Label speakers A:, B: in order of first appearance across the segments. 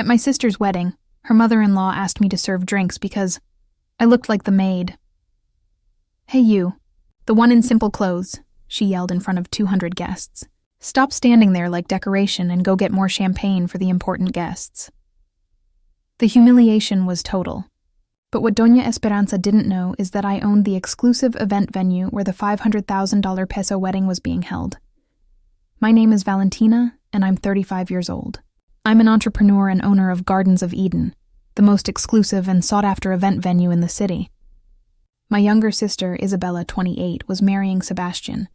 A: At my sister's wedding, her mother-in-law asked me to serve drinks because I looked like the maid. "Hey you, the one in simple clothes," she yelled in front of 200 guests. "Stop standing there like decoration and go get more champagne for the important guests." The humiliation was total. But what Doña Esperanza didn't know is that I owned the exclusive event venue where the $500,000 peso wedding was being held. My name is Valentina, and I'm 35 years old. I'm an entrepreneur and owner of Gardens of Eden, the most exclusive and sought-after event venue in the city. My younger sister, Isabella, 28, was marrying Sebastian,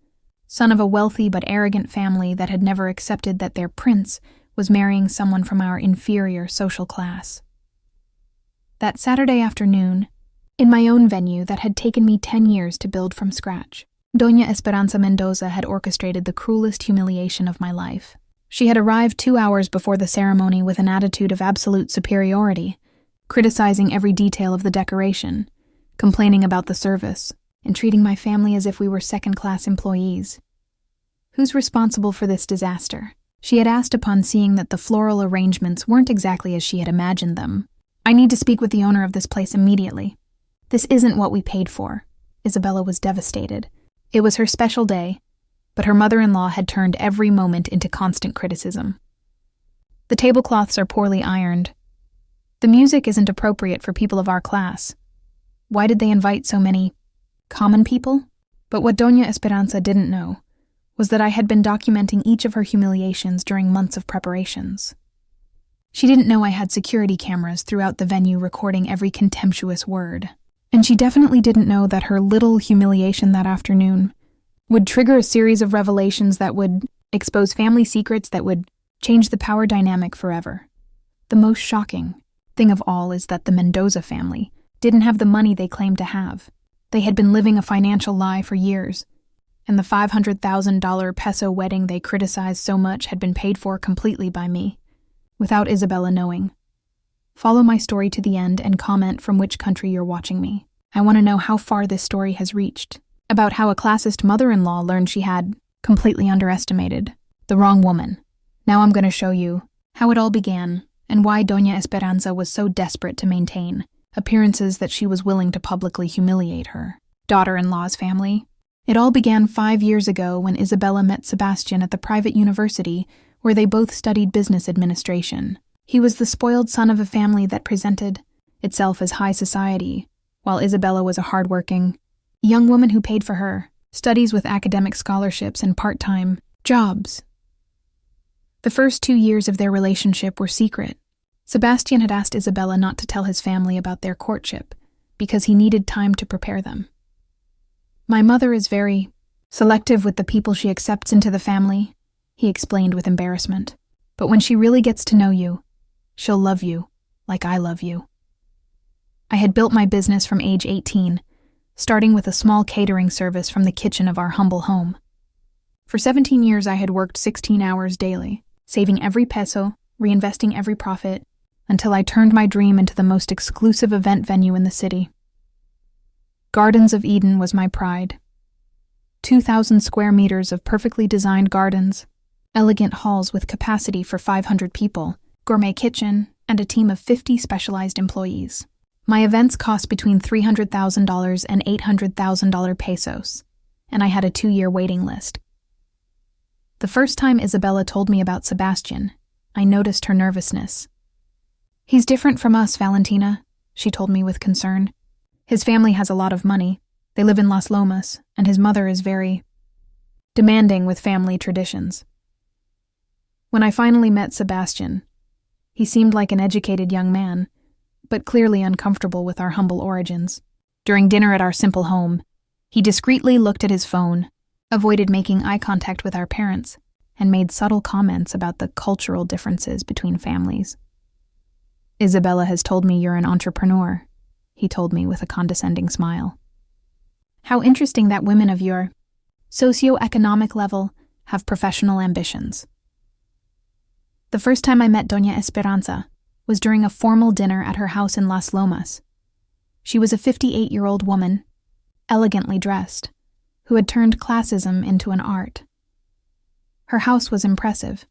A: son of a wealthy but arrogant family that had never accepted that their prince was marrying someone from our inferior social class. That Saturday afternoon, in my own venue that had taken me 10 years to build from scratch, Doña Esperanza Mendoza had orchestrated the cruelest humiliation of my life. She had arrived 2 hours before the ceremony with an attitude of absolute superiority, criticizing every detail of the decoration, complaining about the service, and treating my family as if we were second-class employees. Who's responsible for this disaster? She had asked upon seeing that the floral arrangements weren't exactly as she had imagined them. "I need to speak with the owner of this place immediately. This isn't what we paid for." Isabella was devastated. It was her special day, but her mother-in-law had turned every moment into constant criticism. "The tablecloths are poorly ironed. The music isn't appropriate for people of our class. Why did they invite so many common people?" But what Doña Esperanza didn't know was that I had been documenting each of her humiliations during months of preparations. She didn't know I had security cameras throughout the venue recording every contemptuous word. And she definitely didn't know that her little humiliation that afternoon would trigger a series of revelations that would expose family secrets that would change the power dynamic forever. The most shocking thing of all is that the Mendoza family didn't have the money they claimed to have. They had been living a financial lie for years, and the $500,000 peso wedding they criticized so much had been paid for completely by me, without Isabella knowing. Follow my story to the end and comment from which country you're watching me. I want to know how far this story has reached, about how a classist mother-in-law learned she had completely underestimated the wrong woman. Now I'm going to show you how it all began and why Doña Esperanza was so desperate to maintain appearances that she was willing to publicly humiliate her daughter-in-law's family. It all began 5 years ago when Isabella met Sebastian at the private university where they both studied business administration. He was the spoiled son of a family that presented itself as high society, while Isabella was a hardworking young woman who paid for her studies with academic scholarships and part-time jobs. The first 2 years of their relationship were secret. Sebastian had asked Isabella not to tell his family about their courtship because he needed time to prepare them. "My mother is very selective with the people she accepts into the family," he explained with embarrassment. "But when she really gets to know you, she'll love you like I love you." I had built my business from age 18, starting with a small catering service from the kitchen of our humble home. For 17 years I had worked 16 hours daily, saving every peso, reinvesting every profit, until I turned my dream into the most exclusive event venue in the city. Gardens of Eden was my pride. 2,000 square meters of perfectly designed gardens, elegant halls with capacity for 500 people, gourmet kitchen, and a team of 50 specialized employees. My events cost between $300,000 and $800,000 pesos, and I had a 2-year waiting list. The first time Isabella told me about Sebastian, I noticed her nervousness. "He's different from us, Valentina," she told me with concern. "His family has a lot of money. They live in Las Lomas, and his mother is very demanding with family traditions." When I finally met Sebastian, he seemed like an educated young man, but clearly uncomfortable with our humble origins. During dinner at our simple home, he discreetly looked at his phone, avoided making eye contact with our parents, and made subtle comments about the cultural differences between families. "Isabella has told me you're an entrepreneur," he told me with a condescending smile. "How interesting that women of your socioeconomic level have professional ambitions." The first time I met Doña Esperanza was during a formal dinner at her house in Las Lomas. She was a 58-year-old woman, elegantly dressed, who had turned classism into an art. Her house was impressive,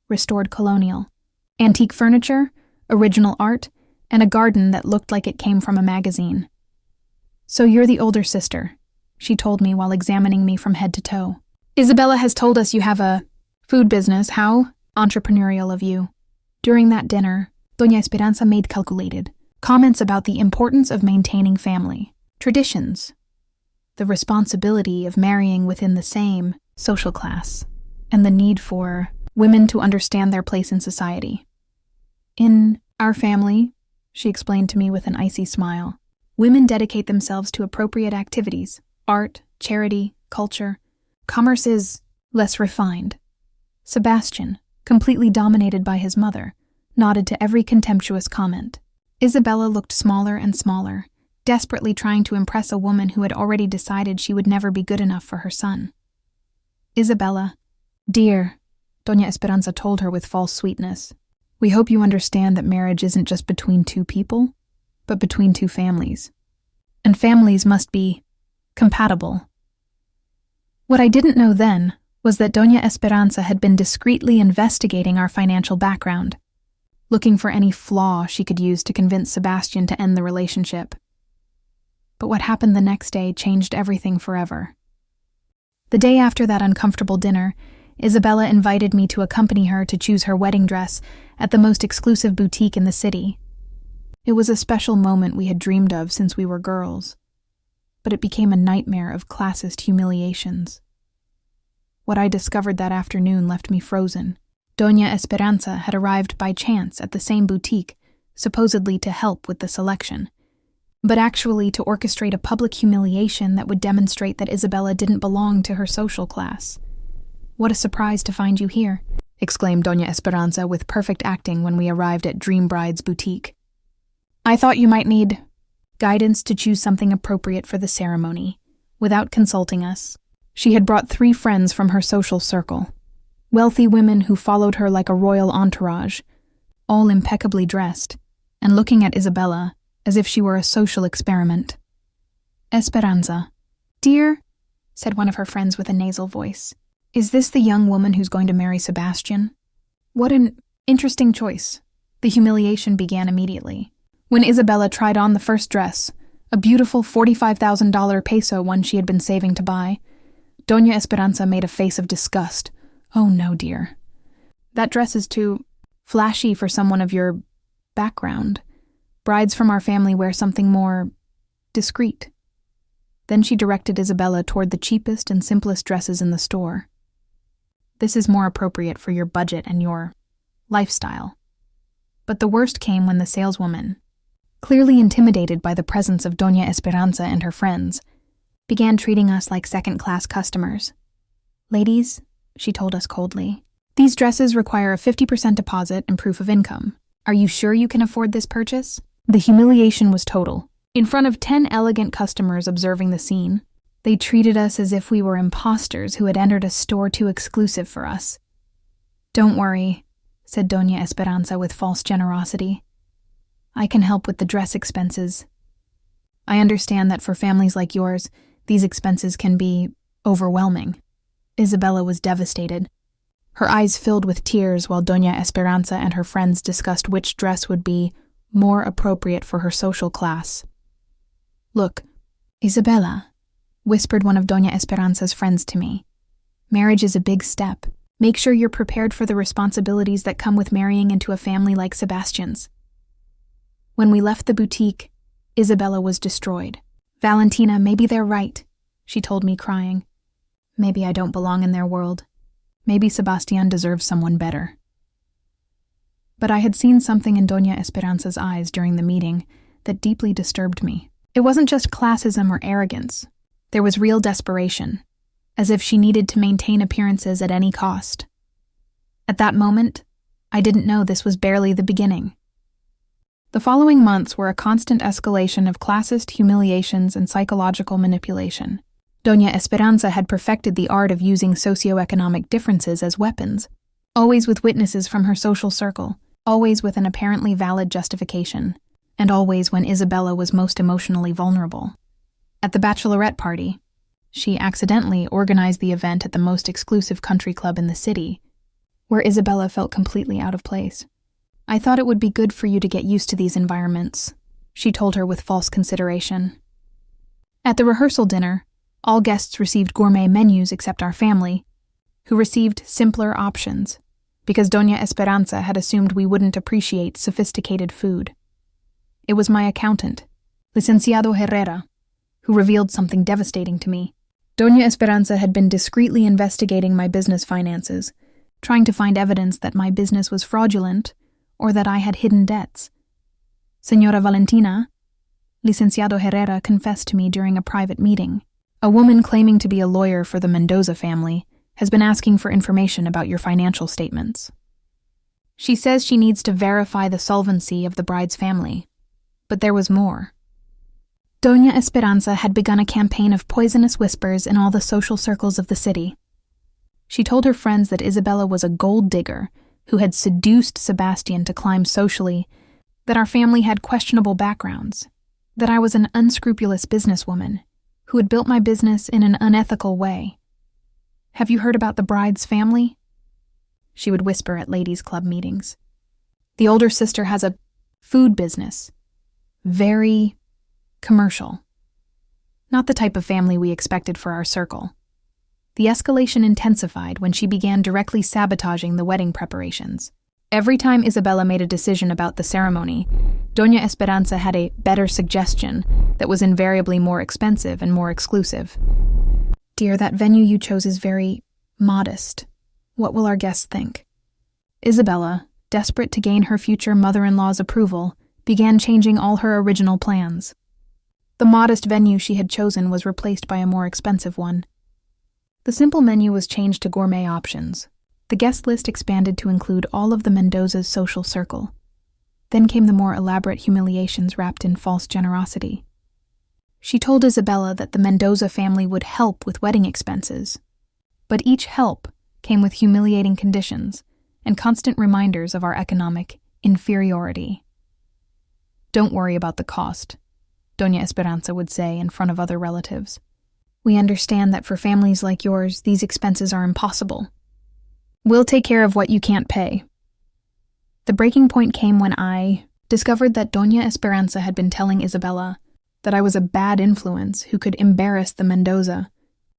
A: restored colonial, antique furniture, original art, and a garden that looked like it came from a magazine. "So you're the older sister," she told me while examining me from head to toe. "Isabella has told us you have a food business. How entrepreneurial of you." During that dinner, Doña Esperanza made calculated comments about the importance of maintaining family traditions, the responsibility of marrying within the same social class, and the need for women to understand their place in society. "In our family," she explained to me with an icy smile, "women dedicate themselves to appropriate activities, art, charity, culture. Commerce is less refined." Sebastian, completely dominated by his mother, nodded to every contemptuous comment. Isabella looked smaller and smaller, desperately trying to impress a woman who had already decided she would never be good enough for her son. "Isabella, dear," Doña Esperanza told her with false sweetness, "we hope you understand that marriage isn't just between two people, but between two families. And families must be compatible." What I didn't know then was that Doña Esperanza had been discreetly investigating our financial background, looking for any flaw she could use to convince Sebastian to end the relationship. But what happened the next day changed everything forever. The day after that uncomfortable dinner, Isabella invited me to accompany her to choose her wedding dress at the most exclusive boutique in the city. It was a special moment we had dreamed of since we were girls, but it became a nightmare of classist humiliations. What I discovered that afternoon left me frozen. Doña Esperanza had arrived by chance at the same boutique, supposedly to help with the selection, but actually to orchestrate a public humiliation that would demonstrate that Isabella didn't belong to her social class. "What a surprise to find you here," exclaimed Doña Esperanza with perfect acting when we arrived at Dream Bride's boutique. "I thought you might need guidance to choose something appropriate for the ceremony." Without consulting us, she had brought 3 friends from her social circle, wealthy women who followed her like a royal entourage, all impeccably dressed, and looking at Isabella as if she were a social experiment. "Esperanza, dear," said one of her friends with a nasal voice, "is this the young woman who's going to marry Sebastian?" What an interesting choice. The humiliation began immediately. When Isabella tried on the first dress, a beautiful $45,000 peso one she had been saving to buy, Doña Esperanza made a face of disgust. "Oh no, dear. That dress is too flashy for someone of your background. Brides from our family wear something more discreet." Then she directed Isabella toward the cheapest and simplest dresses in the store. "This is more appropriate for your budget and your lifestyle." But the worst came when the saleswoman, clearly intimidated by the presence of Doña Esperanza and her friends, began treating us like second-class customers. "Ladies," she told us coldly, "these dresses require a 50% deposit and proof of income. Are you sure you can afford this purchase?" The humiliation was total. In front of 10 elegant customers observing the scene, they treated us as if we were imposters who had entered a store too exclusive for us. "Don't worry," said Doña Esperanza with false generosity. "I can help with the dress expenses. I understand that for families like yours, these expenses can be overwhelming." Isabella was devastated. Her eyes filled with tears while Doña Esperanza and her friends discussed which dress would be more appropriate for her social class. "Look, Isabella," whispered one of Doña Esperanza's friends to me. "Marriage is a big step. Make sure you're prepared for the responsibilities that come with marrying into a family like Sebastian's." When we left the boutique, Isabella was destroyed. "Valentina, maybe they're right," she told me, crying. "Maybe I don't belong in their world. Maybe Sebastian deserves someone better." But I had seen something in Doña Esperanza's eyes during the meeting that deeply disturbed me. It wasn't just classism or arrogance. There was real desperation, as if she needed to maintain appearances at any cost. At that moment, I didn't know this was barely the beginning. The following months were a constant escalation of classist humiliations and psychological manipulation. Doña Esperanza had perfected the art of using socioeconomic differences as weapons, always with witnesses from her social circle, always with an apparently valid justification, and always when Isabella was most emotionally vulnerable. At the bachelorette party, she accidentally organized the event at the most exclusive country club in the city, where Isabella felt completely out of place. I thought it would be good for you to get used to these environments, she told her with false consideration. At the rehearsal dinner, all guests received gourmet menus except our family, who received simpler options, because Doña Esperanza had assumed we wouldn't appreciate sophisticated food. It was my accountant, Licenciado Herrera, who revealed something devastating to me. Doña Esperanza had been discreetly investigating my business finances, trying to find evidence that my business was fraudulent or that I had hidden debts. Señora Valentina, Licenciado Herrera confessed to me during a private meeting. A woman claiming to be a lawyer for the Mendoza family has been asking for information about your financial statements. She says she needs to verify the solvency of the bride's family. But there was more. Doña Esperanza had begun a campaign of poisonous whispers in all the social circles of the city. She told her friends that Isabella was a gold digger who had seduced Sebastian to climb socially, that our family had questionable backgrounds, that I was an unscrupulous businesswoman who had built my business in an unethical way. Have you heard about the bride's family? She would whisper at ladies' club meetings. The older sister has a food business. Very commercial. Not the type of family we expected for our circle. The escalation intensified when she began directly sabotaging the wedding preparations. Every time Isabella made a decision about the ceremony, Doña Esperanza had a better suggestion that was invariably more expensive and more exclusive. Dear, that venue you chose is very modest. What will our guests think? Isabella, desperate to gain her future mother-in-law's approval, began changing all her original plans. The modest venue she had chosen was replaced by a more expensive one. The simple menu was changed to gourmet options. The guest list expanded to include all of the Mendoza's social circle. Then came the more elaborate humiliations wrapped in false generosity. She told Isabella that the Mendoza family would help with wedding expenses, but each help came with humiliating conditions and constant reminders of our economic inferiority. Don't worry about the cost, Doña Esperanza would say in front of other relatives. We understand that for families like yours, these expenses are impossible. We'll take care of what you can't pay. The breaking point came when I discovered that Doña Esperanza had been telling Isabella that I was a bad influence who could embarrass the Mendoza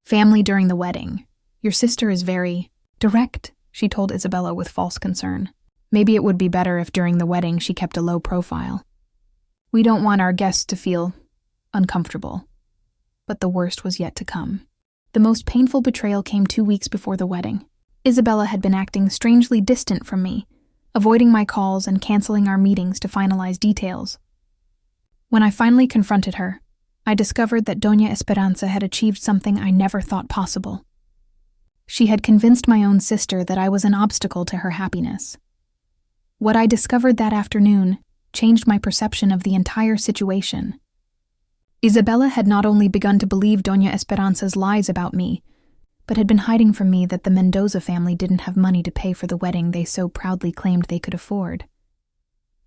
A: family during the wedding. Your sister is very direct, she told Isabella with false concern. Maybe it would be better if during the wedding she kept a low profile. We don't want our guests to feel uncomfortable. But the worst was yet to come. The most painful betrayal came 2 weeks before the wedding. Isabella had been acting strangely distant from me, avoiding my calls and canceling our meetings to finalize details. When I finally confronted her, I discovered that Doña Esperanza had achieved something I never thought possible. She had convinced my own sister that I was an obstacle to her happiness. What I discovered that afternoon changed my perception of the entire situation. Isabella had not only begun to believe Doña Esperanza's lies about me, but had been hiding from me that the Mendoza family didn't have money to pay for the wedding they so proudly claimed they could afford.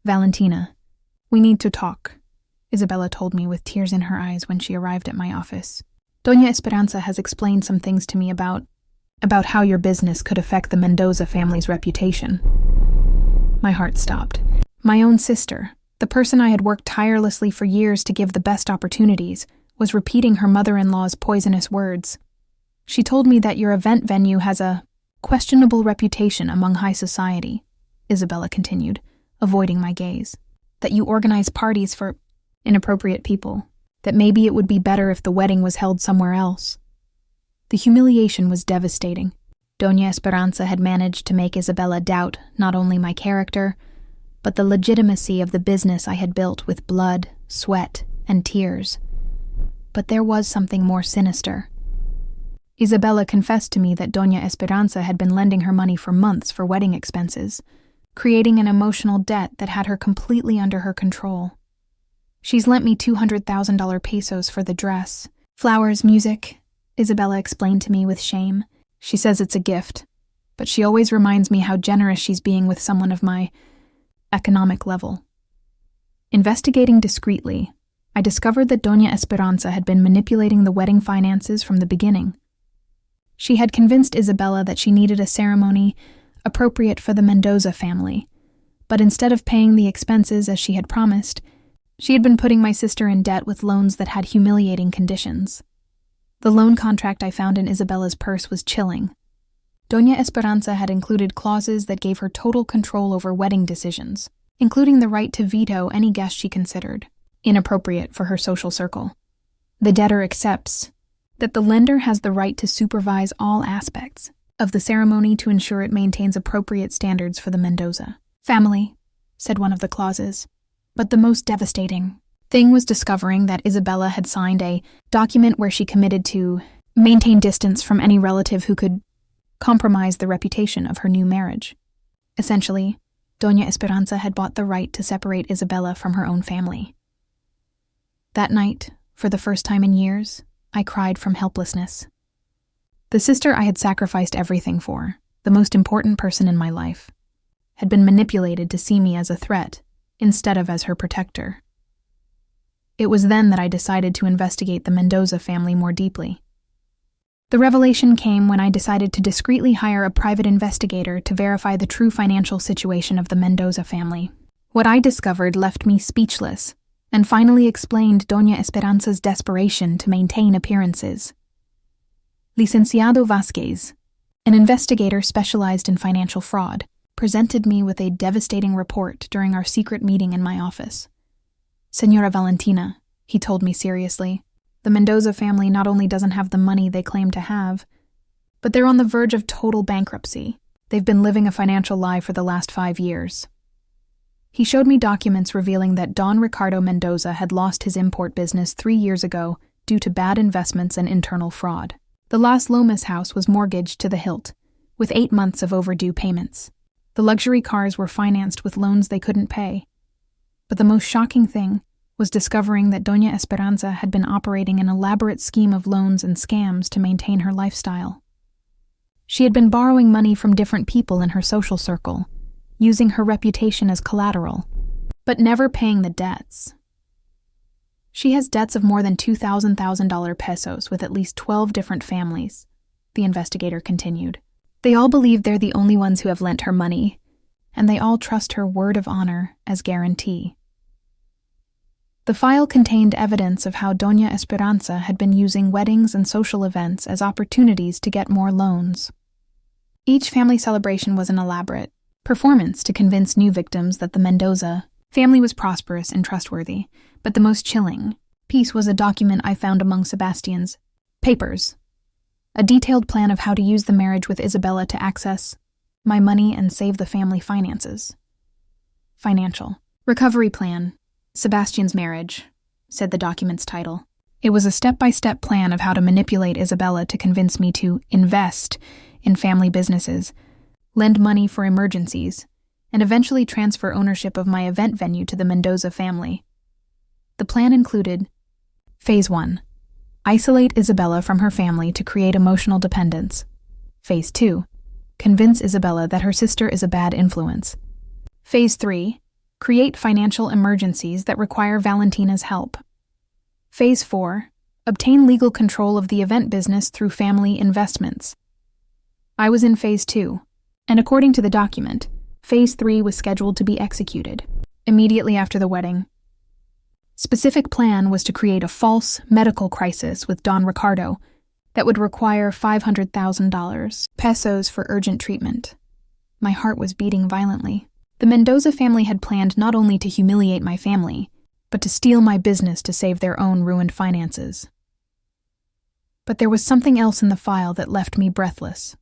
A: Valentina, we need to talk, Isabella told me with tears in her eyes when she arrived at my office. Doña Esperanza has explained some things to me about how your business could affect the Mendoza family's reputation. My heart stopped. My own sister, the person I had worked tirelessly for years to give the best opportunities, was repeating her mother-in-law's poisonous words. She told me that your event venue has a questionable reputation among high society, Isabella continued, avoiding my gaze. That you organize parties for inappropriate people, that maybe it would be better if the wedding was held somewhere else. The humiliation was devastating. Doña Esperanza had managed to make Isabella doubt not only my character, but the legitimacy of the business I had built with blood, sweat, and tears. But there was something more sinister. Isabella confessed to me that Doña Esperanza had been lending her money for months for wedding expenses, creating an emotional debt that had her completely under her control. She's lent me $200,000 pesos for the dress. Flowers, music, Isabella explained to me with shame. She says it's a gift, but she always reminds me how generous she's being with someone of my economic level. Investigating discreetly, I discovered that Doña Esperanza had been manipulating the wedding finances from the beginning. She had convinced Isabella that she needed a ceremony appropriate for the Mendoza family, But instead of paying the expenses as she had promised, she had been putting my sister in debt with loans that had humiliating conditions. The loan contract I found in Isabella's purse was chilling. Doña Esperanza had included clauses that gave her total control over wedding decisions, including the right to veto any guest she considered inappropriate for her social circle. The debtor accepts that the lender has the right to supervise all aspects of the ceremony to ensure it maintains appropriate standards for the Mendoza family, said one of the clauses. But the most devastating thing was discovering that Isabella had signed a document where she committed to maintain distance from any relative who could compromise the reputation of her new marriage. Essentially, Doña Esperanza had bought the right to separate Isabella from her own family. That night, for the first time in years, I cried from helplessness. The sister I had sacrificed everything for, the most important person in my life, had been manipulated to see me as a threat instead of as her protector. It was then that I decided to investigate the Mendoza family more deeply. The revelation came when I decided to discreetly hire a private investigator to verify the true financial situation of the Mendoza family. What I discovered left me speechless and finally explained Doña Esperanza's desperation to maintain appearances. Licenciado Vasquez, an investigator specialized in financial fraud, presented me with a devastating report during our secret meeting in my office. Señora Valentina, he told me seriously, the Mendoza family not only doesn't have the money they claim to have, but they're on the verge of total bankruptcy. They've been living a financial lie for the last 5 years. He showed me documents revealing that Don Ricardo Mendoza had lost his import business 3 years ago due to bad investments and internal fraud. The Las Lomas house was mortgaged to the hilt, with 8 months of overdue payments. The luxury cars were financed with loans they couldn't pay. But the most shocking thing was discovering that Doña Esperanza had been operating an elaborate scheme of loans and scams to maintain her lifestyle. She had been borrowing money from different people in her social circle, using her reputation as collateral, but never paying the debts. She has debts of more than $2,000 pesos with at least 12 different families, the investigator continued. They all believe they're the only ones who have lent her money, and they all trust her word of honor as guarantee. The file contained evidence of how Doña Esperanza had been using weddings and social events as opportunities to get more loans. Each family celebration was an elaborate performance to convince new victims that the Mendoza family was prosperous and trustworthy, but the most chilling piece was a document I found among Sebastian's papers, a detailed plan of how to use the marriage with Isabella to access my money and save the family finances. Financial recovery plan. Sebastian's marriage, said the document's title. It was a step-by-step plan of how to manipulate Isabella to convince me to invest in family businesses, lend money for emergencies, and eventually transfer ownership of my event venue to the Mendoza family. The plan included Phase 1. Isolate Isabella from her family to create emotional dependence. Phase 2. Convince Isabella that her sister is a bad influence. Phase 3. Create financial emergencies that require Valentina's help. Phase 4. Obtain legal control of the event business through family investments. I was in Phase 2, and according to the document, Phase 3 was scheduled to be executed immediately after the wedding. Specific plan was to create a false medical crisis with Don Ricardo that would require $500,000 pesos for urgent treatment. My heart was beating violently. The Mendoza family had planned not only to humiliate my family, but to steal my business to save their own ruined finances. But there was something else in the file that left me breathless.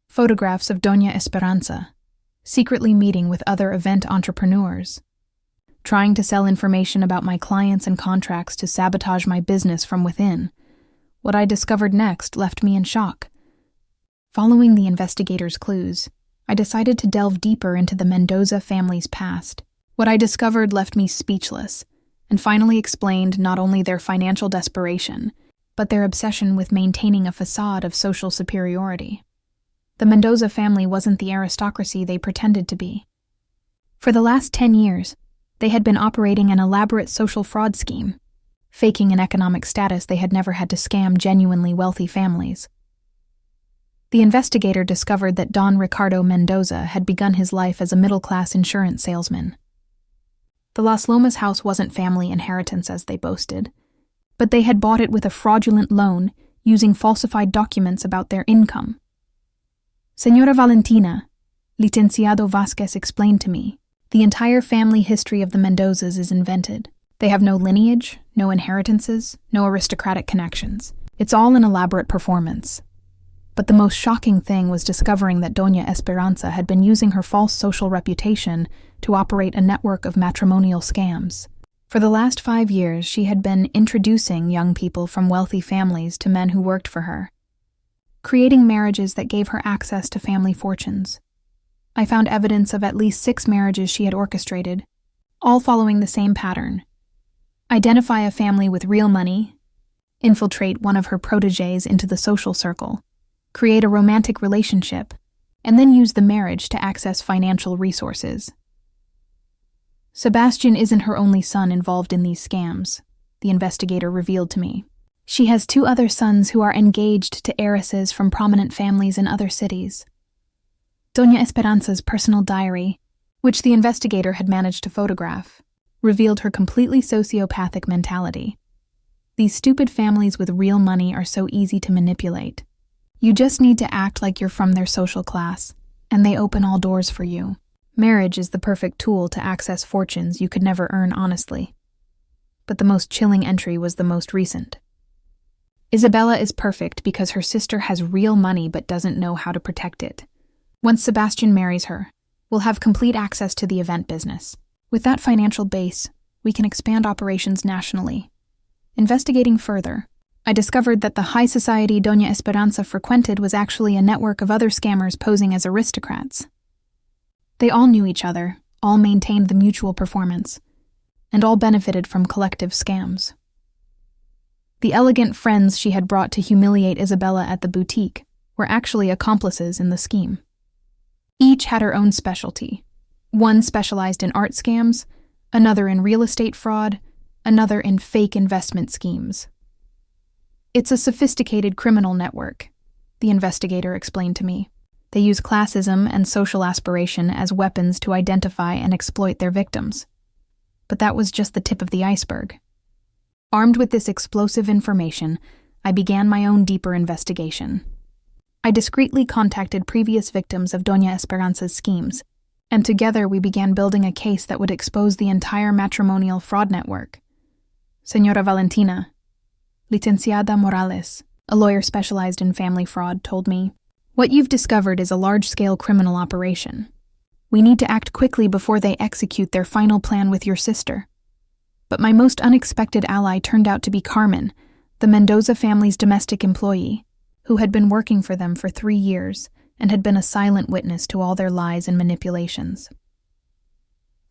A: Photographs of Doña Esperanza, secretly meeting with other event entrepreneurs, trying to sell information about my clients and contracts to sabotage my business from within. What I discovered next left me in shock. Following the investigator's clues, I decided to delve deeper into the Mendoza family's past. What I discovered left me speechless, and finally explained not only their financial desperation, but their obsession with maintaining a facade of social superiority. The Mendoza family wasn't the aristocracy they pretended to be. For the last 10 years, they had been operating an elaborate social fraud scheme, faking an economic status they had never had to scam genuinely wealthy families. The investigator discovered that Don Ricardo Mendoza had begun his life as a middle-class insurance salesman. The Las Lomas house wasn't family inheritance as they boasted, but they had bought it with a fraudulent loan using falsified documents about their income. Señora Valentina, Licenciado Vasquez explained to me, the entire family history of the Mendozas is invented. They have no lineage, no inheritances, no aristocratic connections. It's all an elaborate performance. But the most shocking thing was discovering that Doña Esperanza had been using her false social reputation to operate a network of matrimonial scams. For the last 5 years, she had been introducing young people from wealthy families to men who worked for her, creating marriages that gave her access to family fortunes. I found evidence of at least 6 marriages she had orchestrated, all following the same pattern. Identify a family with real money, infiltrate one of her protégés into the social circle, create a romantic relationship, and then use the marriage to access financial resources. Sebastian isn't her only son involved in these scams, the investigator revealed to me. She has 2 other sons who are engaged to heiresses from prominent families in other cities. Doña Esperanza's personal diary, which the investigator had managed to photograph, revealed her completely sociopathic mentality. These stupid families with real money are so easy to manipulate. You just need to act like you're from their social class, and they open all doors for you. Marriage is the perfect tool to access fortunes you could never earn honestly. But the most chilling entry was the most recent. Isabella is perfect because her sister has real money but doesn't know how to protect it. Once Sebastian marries her, we'll have complete access to the event business. With that financial base, we can expand operations nationally. Investigating further, I discovered that the high society Doña Esperanza frequented was actually a network of other scammers posing as aristocrats. They all knew each other, all maintained the mutual performance, and all benefited from collective scams. The elegant friends she had brought to humiliate Isabella at the boutique were actually accomplices in the scheme. Each had her own specialty. One specialized in art scams, another in real estate fraud, another in fake investment schemes. It's a sophisticated criminal network, the investigator explained to me. They use classism and social aspiration as weapons to identify and exploit their victims. But that was just the tip of the iceberg. Armed with this explosive information, I began my own deeper investigation. I discreetly contacted previous victims of Doña Esperanza's schemes, and together we began building a case that would expose the entire matrimonial fraud network. Señora Valentina, Licenciada Morales, a lawyer specialized in family fraud, told me, "What you've discovered is a large-scale criminal operation. We need to act quickly before they execute their final plan with your sister." But my most unexpected ally turned out to be Carmen, the Mendoza family's domestic employee, who had been working for them for 3 years and had been a silent witness to all their lies and manipulations.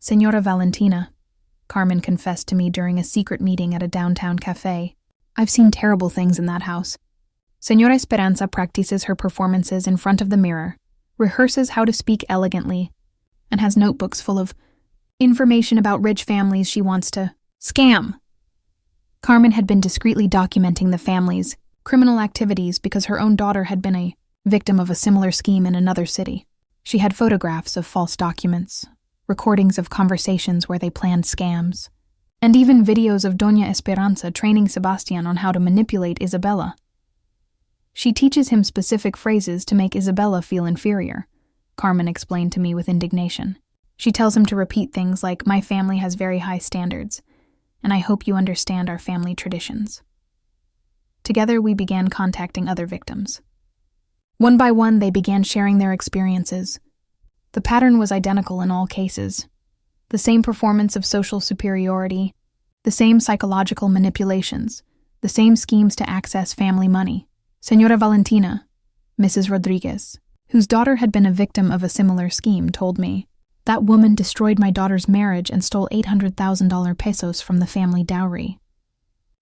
A: Señora Valentina, Carmen confessed to me during a secret meeting at a downtown cafe, "I've seen terrible things in that house. Señora Esperanza practices her performances in front of the mirror, rehearses how to speak elegantly, and has notebooks full of information about rich families she wants to scam." Carmen had been discreetly documenting the family's criminal activities because her own daughter had been a victim of a similar scheme in another city. She had photographs of false documents, recordings of conversations where they planned scams, and even videos of Doña Esperanza training Sebastian on how to manipulate Isabella. She teaches him specific phrases to make Isabella feel inferior, Carmen explained to me with indignation. She tells him to repeat things like, "My family has very high standards, and I hope you understand our family traditions." Together, we began contacting other victims. One by one, they began sharing their experiences. The pattern was identical in all cases. The same performance of social superiority, the same psychological manipulations, the same schemes to access family money. Señora Valentina, Mrs. Rodriguez, whose daughter had been a victim of a similar scheme, told me, "That woman destroyed my daughter's marriage and stole $800,000 pesos from the family dowry.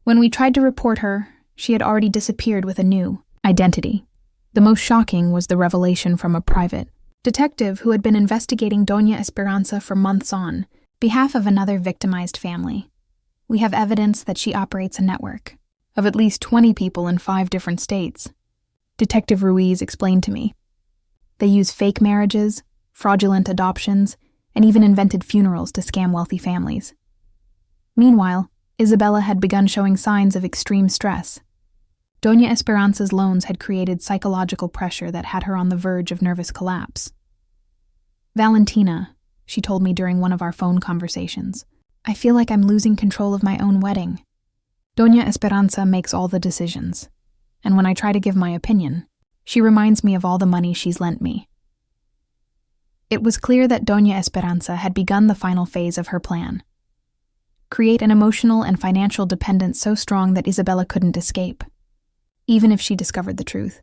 A: When we tried to report her, she had already disappeared with a new identity." The most shocking was the revelation from a private detective who had been investigating Doña Esperanza for months on behalf of another victimized family. We have evidence that she operates a network of at least 20 people in 5 different states. Detective Ruiz explained to me. They use fake marriages, fraudulent adoptions, and even invented funerals to scam wealthy families. Meanwhile, Isabella had begun showing signs of extreme stress. Doña Esperanza's loans had created psychological pressure that had her on the verge of nervous collapse. "Valentina," she told me during one of our phone conversations, "I feel like I'm losing control of my own wedding. Doña Esperanza makes all the decisions, and when I try to give my opinion, she reminds me of all the money she's lent me." It was clear that Doña Esperanza had begun the final phase of her plan. Create an emotional and financial dependence so strong that Isabella couldn't escape, even if she discovered the truth.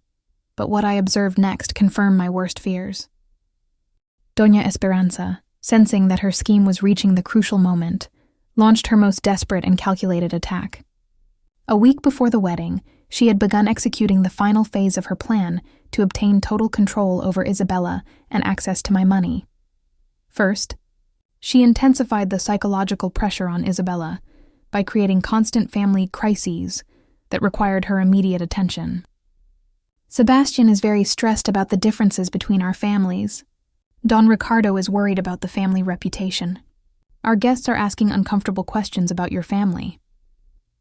A: But what I observed next confirmed my worst fears. Doña Esperanza, sensing that her scheme was reaching the crucial moment, launched her most desperate and calculated attack. A week before the wedding, she had begun executing the final phase of her plan to obtain total control over Isabella and access to my money. First, she intensified the psychological pressure on Isabella by creating constant family crises that required her immediate attention. "Sebastian is very stressed about the differences between our families. Don Ricardo is worried about the family reputation. Our guests are asking uncomfortable questions about your family."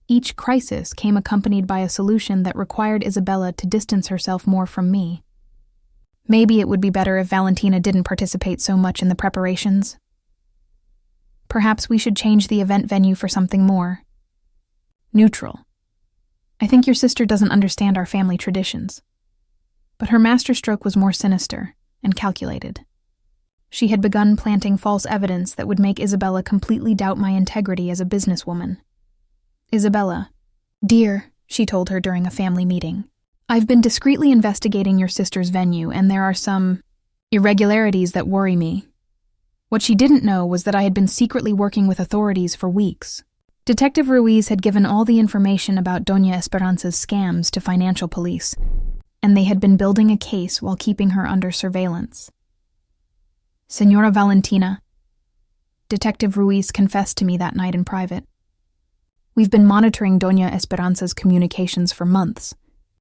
A: Each crisis came accompanied by a solution that required Isabella to distance herself more from me. Maybe it would be better if Valentina didn't participate so much in the preparations. Perhaps we should change the event venue for something more neutral. I think your sister doesn't understand our family traditions. But her masterstroke was more sinister and calculated. She had begun planting false evidence that would make Isabella completely doubt my integrity as a businesswoman. "Isabella, dear," she told her during a family meeting, "I've been discreetly investigating your sister's venue, and there are some irregularities that worry me." What she didn't know was that I had been secretly working with authorities for weeks. Detective Ruiz had given all the information about Doña Esperanza's scams to financial police, and they had been building a case while keeping her under surveillance. "Señora Valentina," Detective Ruiz confessed to me that night in private, "we've been monitoring Doña Esperanza's communications for months.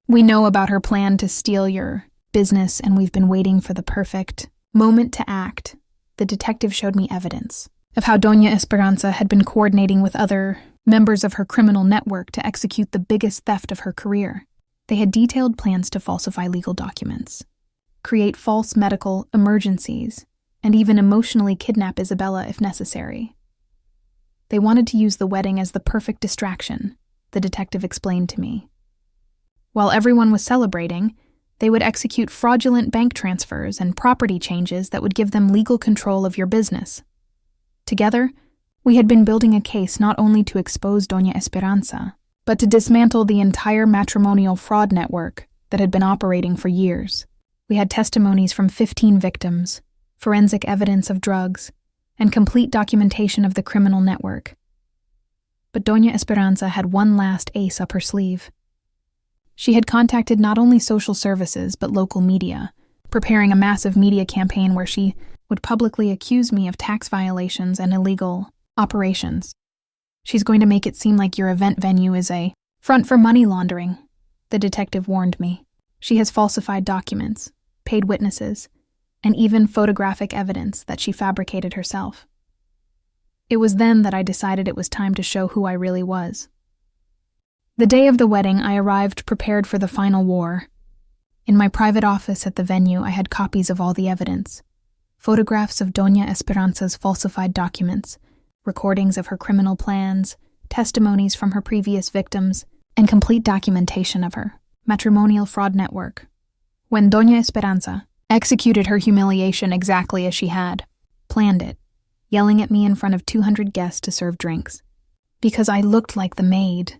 A: We know about her plan to steal your business, and we've been waiting for the perfect moment to act." The detective showed me evidence of how Doña Esperanza had been coordinating with other members of her criminal network to execute the biggest theft of her career. They had detailed plans to falsify legal documents, create false medical emergencies, and even emotionally kidnap Isabella if necessary. They wanted to use the wedding as the perfect distraction, the detective explained to me. While everyone was celebrating, they would execute fraudulent bank transfers and property changes that would give them legal control of your business. Together, we had been building a case not only to expose Doña Esperanza, but to dismantle the entire matrimonial fraud network that had been operating for years. We had testimonies from 15 victims, forensic evidence of drugs, and complete documentation of the criminal network. But Doña Esperanza had one last ace up her sleeve. She had contacted not only social services but local media, preparing a massive media campaign where she would publicly accuse me of tax violations and illegal operations. "She's going to make it seem like your event venue is a front for money laundering," the detective warned me. "She has falsified documents, paid witnesses, and even photographic evidence that she fabricated herself." It was then that I decided it was time to show who I really was. The day of the wedding, I arrived prepared for the final war. In my private office at the venue, I had copies of all the evidence. Photographs of Doña Esperanza's falsified documents, recordings of her criminal plans, testimonies from her previous victims, and complete documentation of her matrimonial fraud network. When Doña Esperanza executed her humiliation exactly as she had planned it, yelling at me in front of 200 guests to serve drinks. Because I looked like the maid,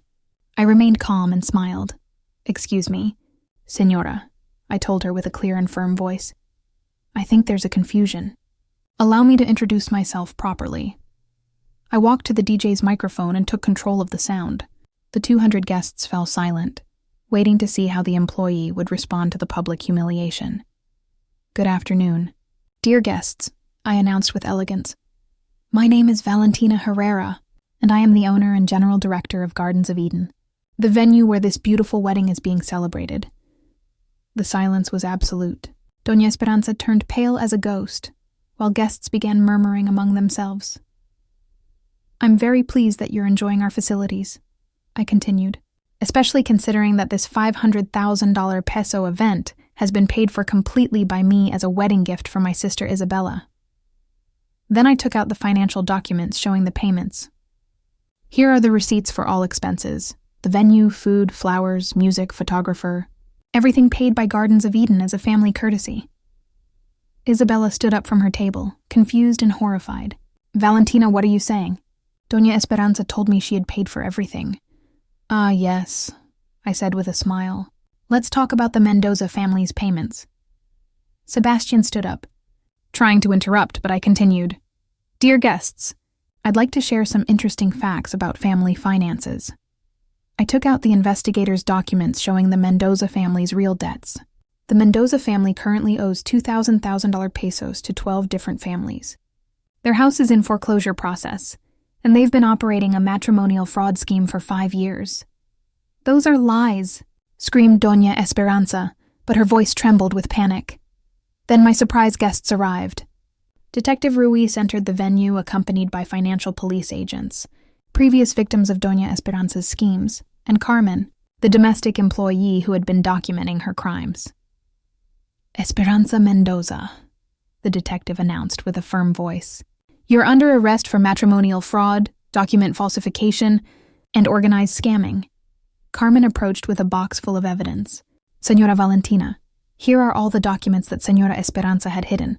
A: I remained calm and smiled. "Excuse me, Señora," I told her with a clear and firm voice. "I think there's a confusion. Allow me to introduce myself properly." I walked to the DJ's microphone and took control of the sound. The 200 guests fell silent, waiting to see how the employee would respond to the public humiliation. "Good afternoon. Dear guests," I announced with elegance. "My name is Valentina Herrera, and I am the owner and general director of Gardens of Eden, the venue where this beautiful wedding is being celebrated. The silence was absolute. Doña Esperanza turned pale as a ghost, while guests began murmuring among themselves. "I'm very pleased that you're enjoying our facilities," I continued, "especially considering that this $500,000 peso event has been paid for completely by me as a wedding gift for my sister Isabella." Then I took out the financial documents showing the payments. "Here are the receipts for all expenses: the venue, food, flowers, music, photographer, everything paid by Gardens of Eden as a family courtesy." Isabella stood up from her table, confused and horrified. "Valentina, what are you saying? Doña Esperanza told me she had paid for everything." "Ah, yes," I said with a smile. "Let's talk about the Mendoza family's payments." Sebastian stood up, trying to interrupt, but I continued. "Dear guests, I'd like to share some interesting facts about family finances." I took out the investigator's documents showing the Mendoza family's real debts. The Mendoza family currently owes $2,000 pesos to 12 different families. Their house is in foreclosure process, and they've been operating a matrimonial fraud scheme for 5 years. "Those are lies," screamed Doña Esperanza, but her voice trembled with panic. Then my surprise guests arrived. Detective Ruiz entered the venue accompanied by financial police agents, previous victims of Doña Esperanza's schemes, and Carmen, the domestic employee who had been documenting her crimes. "Esperanza Mendoza," the detective announced with a firm voice. "You're under arrest for matrimonial fraud, document falsification, and organized scamming." Carmen approached with a box full of evidence. "Señora Valentina, here are all the documents that Señora Esperanza had hidden.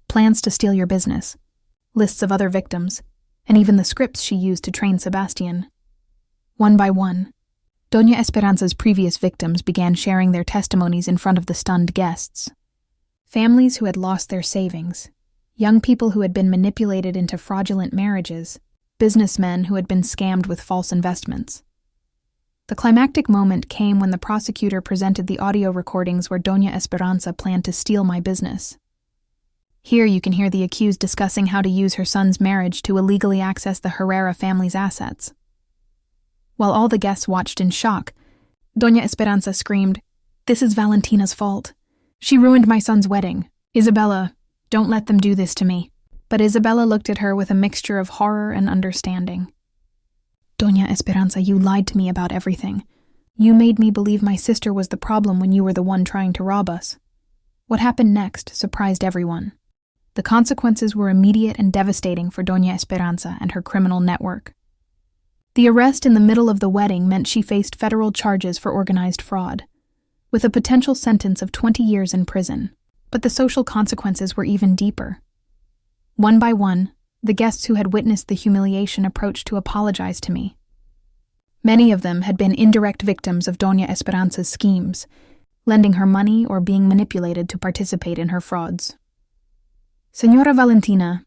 A: Plans to steal your business, lists of other victims, and even the scripts she used to train Sebastian." One by one, Doña Esperanza's previous victims began sharing their testimonies in front of the stunned guests. Families who had lost their savings, young people who had been manipulated into fraudulent marriages, businessmen who had been scammed with false investments. The climactic moment came when the prosecutor presented the audio recordings where Doña Esperanza planned to steal my business. Here you can hear the accused discussing how to use her son's marriage to illegally access the Herrera family's assets. While all the guests watched in shock, Doña Esperanza screamed, "This is Valentina's fault. She ruined my son's wedding. Isabella, don't let them do this to me." But Isabella looked at her with a mixture of horror and understanding. "Doña Esperanza, you lied to me about everything. You made me believe my sister was the problem when you were the one trying to rob us." What happened next surprised everyone. The consequences were immediate and devastating for Doña Esperanza and her criminal network. The arrest in the middle of the wedding meant she faced federal charges for organized fraud, with a potential sentence of 20 years in prison. But the social consequences were even deeper. One by one, the guests who had witnessed the humiliation approached to apologize to me. Many of them had been indirect victims of Doña Esperanza's schemes, lending her money or being manipulated to participate in her frauds. "Señora Valentina,"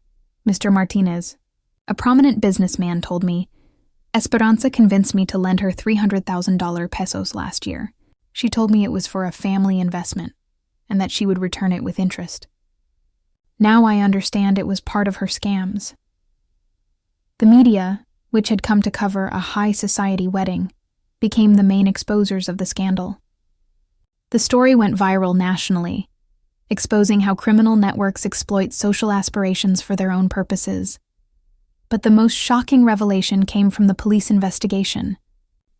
A: Mr. Martinez, a prominent businessman, told me, "Esperanza convinced me to lend her $300,000 pesos last year. She told me it was for a family investment, and that she would return it with interest. Now I understand it was part of her scams." The media, which had come to cover a high society wedding, became the main exposers of the scandal. The story went viral nationally, exposing how criminal networks exploit social aspirations for their own purposes. But the most shocking revelation came from the police investigation,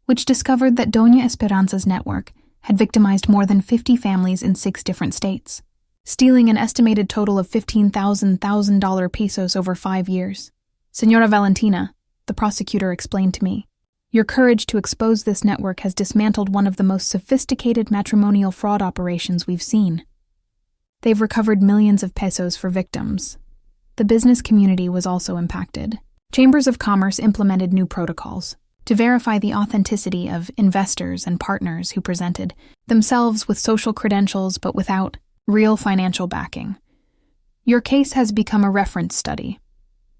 A: which discovered that Doña Esperanza's network had victimized more than 50 families in 6 different states, stealing an estimated total of $15,000 pesos over 5 years. "Señora Valentina," the prosecutor explained to me, "your courage to expose this network has dismantled one of the most sophisticated matrimonial fraud operations we've seen. They've recovered millions of pesos for victims." The business community was also impacted. Chambers of Commerce implemented new protocols to verify the authenticity of investors and partners who presented themselves with social credentials but without real financial backing. "Your case has become a reference study,"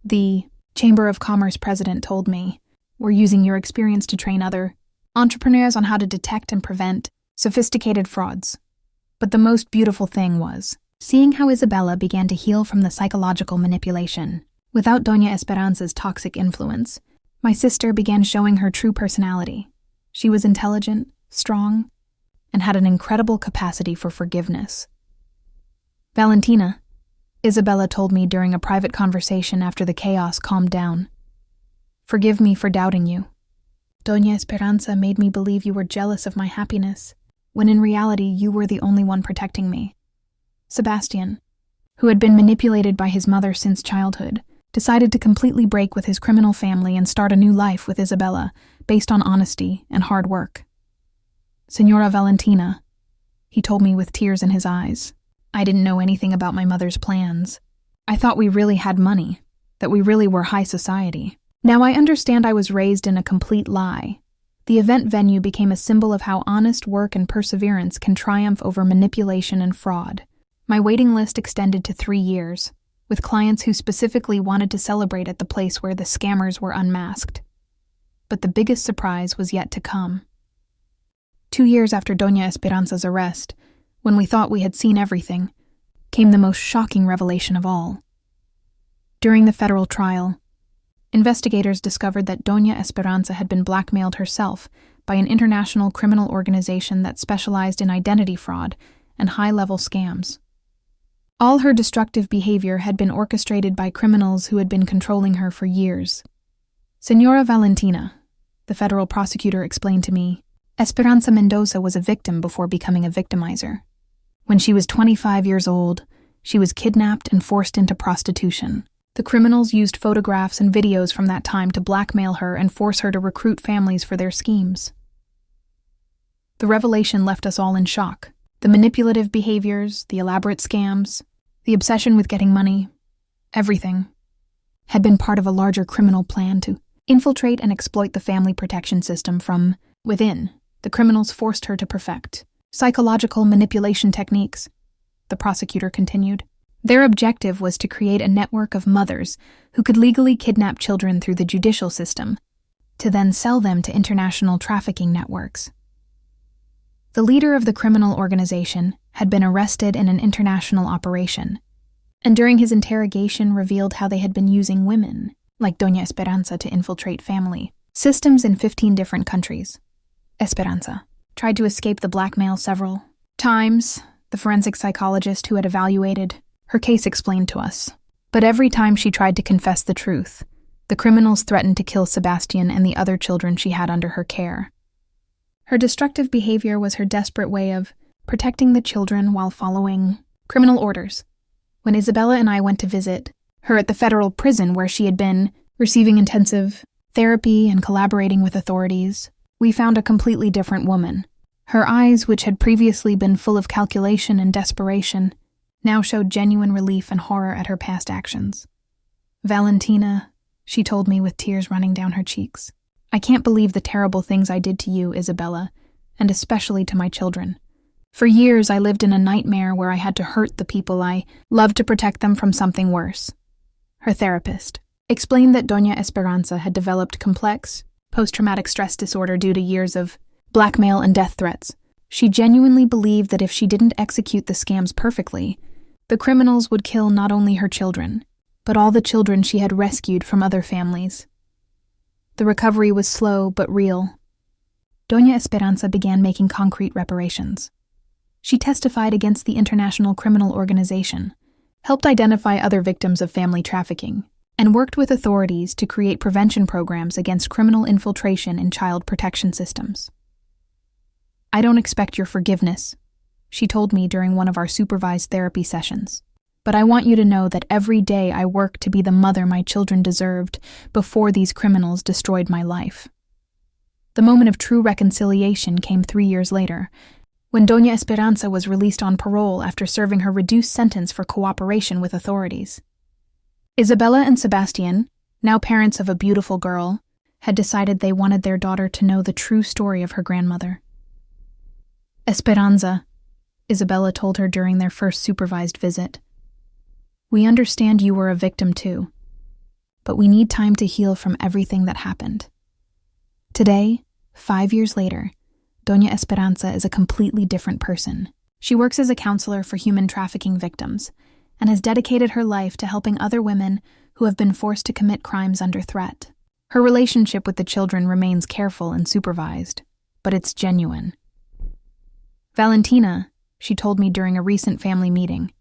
A: the Chamber of Commerce president told me. "We're using your experience to train other entrepreneurs on how to detect and prevent sophisticated frauds." But the most beautiful thing was seeing how Isabella began to heal from the psychological manipulation. Without Doña Esperanza's toxic influence, my sister began showing her true personality. She was intelligent, strong, and had an incredible capacity for forgiveness. Valentina, Isabella told me during a private conversation after the chaos calmed down. Forgive me for doubting you. Doña Esperanza made me believe you were jealous of my happiness, when in reality you were the only one protecting me. Sebastian, who had been manipulated by his mother since childhood, decided to completely break with his criminal family and start a new life with Isabella, based on honesty and hard work. Señora Valentina, he told me with tears in his eyes. I didn't know anything about my mother's plans. I thought we really had money, that we really were high society. Now I understand I was raised in a complete lie. The event venue became a symbol of how honest work and perseverance can triumph over manipulation and fraud. My waiting list extended to 3 years, with clients who specifically wanted to celebrate at the place where the scammers were unmasked. But the biggest surprise was yet to come. 2 years after Doña Esperanza's arrest, when we thought we had seen everything, came the most shocking revelation of all. During the federal trial, investigators discovered that Doña Esperanza had been blackmailed herself by an international criminal organization that specialized in identity fraud and high-level scams. All her destructive behavior had been orchestrated by criminals who had been controlling her for years. Señora Valentina, the federal prosecutor explained to me, Esperanza Mendoza was a victim before becoming a victimizer. When she was 25 years old, she was kidnapped and forced into prostitution. The criminals used photographs and videos from that time to blackmail her and force her to recruit families for their schemes. The revelation left us all in shock. The manipulative behaviors, the elaborate scams, the obsession with getting money, everything had been part of a larger criminal plan to infiltrate and exploit the family protection system from within. The criminals forced her to perfect psychological manipulation techniques, the prosecutor continued. Their objective was to create a network of mothers who could legally kidnap children through the judicial system, to then sell them to international trafficking networks. The leader of the criminal organization had been arrested in an international operation, and during his interrogation revealed how they had been using women, like Doña Esperanza, to infiltrate family systems in 15 different countries. Esperanza tried to escape the blackmail several times, the forensic psychologist who had evaluated her case explained to us. But every time she tried to confess the truth, the criminals threatened to kill Sebastian and the other children she had under her care. Her destructive behavior was her desperate way of protecting the children while following criminal orders. When Isabella and I went to visit her at the federal prison where she had been receiving intensive therapy and collaborating with authorities, we found a completely different woman. Her eyes, which had previously been full of calculation and desperation, now showed genuine relief and horror at her past actions. Valentina, she told me with tears running down her cheeks, I can't believe the terrible things I did to you, Isabella, and especially to my children. For years I lived in a nightmare where I had to hurt the people I loved to protect them from something worse. Her therapist explained that Doña Esperanza had developed complex post-traumatic stress disorder due to years of blackmail and death threats. She genuinely believed that if she didn't execute the scams perfectly, the criminals would kill not only her children, but all the children she had rescued from other families. The recovery was slow but real. Doña Esperanza began making concrete reparations. She testified against the International Criminal Organization, helped identify other victims of family trafficking, and worked with authorities to create prevention programs against criminal infiltration in child protection systems. I don't expect your forgiveness, she told me during one of our supervised therapy sessions. But I want you to know that every day I work to be the mother my children deserved before these criminals destroyed my life. The moment of true reconciliation came 3 years later, when Doña Esperanza was released on parole after serving her reduced sentence for cooperation with authorities. Isabella and Sebastian, now parents of a beautiful girl, had decided they wanted their daughter to know the true story of her grandmother. Esperanza, Isabella told her during their first supervised visit, we understand you were a victim too, but we need time to heal from everything that happened. Today, 5 years later, Doña Esperanza is a completely different person. She works as a counselor for human trafficking victims and has dedicated her life to helping other women who have been forced to commit crimes under threat. Her relationship with the children remains careful and supervised, but it's genuine. Valentina, she told me during a recent family meeting,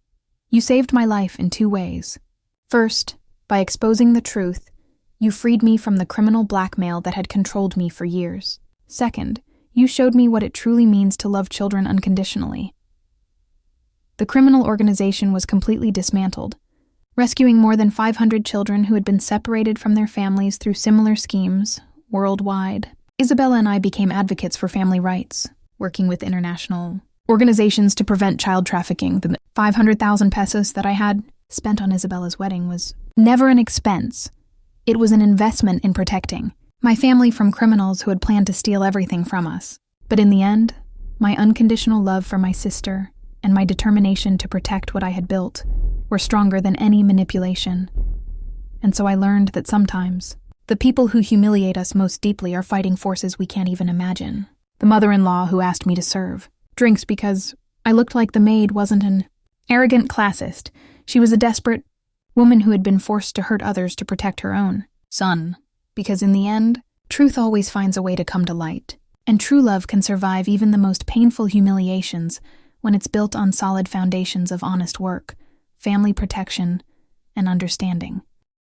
A: you saved my life in 2 ways. First, by exposing the truth, you freed me from the criminal blackmail that had controlled me for years. Second, you showed me what it truly means to love children unconditionally. The criminal organization was completely dismantled, rescuing more than 500 children who had been separated from their families through similar schemes worldwide. Isabella and I became advocates for family rights, working with international organizations to prevent child trafficking. The 500,000 pesos that I had spent on Isabella's wedding was never an expense. It was an investment in protecting my family from criminals who had planned to steal everything from us. But in the end, my unconditional love for my sister and my determination to protect what I had built were stronger than any manipulation. And so I learned that sometimes the people who humiliate us most deeply are fighting forces we can't even imagine. The mother-in-law who asked me to serve drinks because I looked like the maid wasn't an arrogant classist. She was a desperate woman who had been forced to hurt others to protect her own son. Because in the end, truth always finds a way to come to light. And true love can survive even the most painful humiliations when it's built on solid foundations of honest work, family protection, and understanding.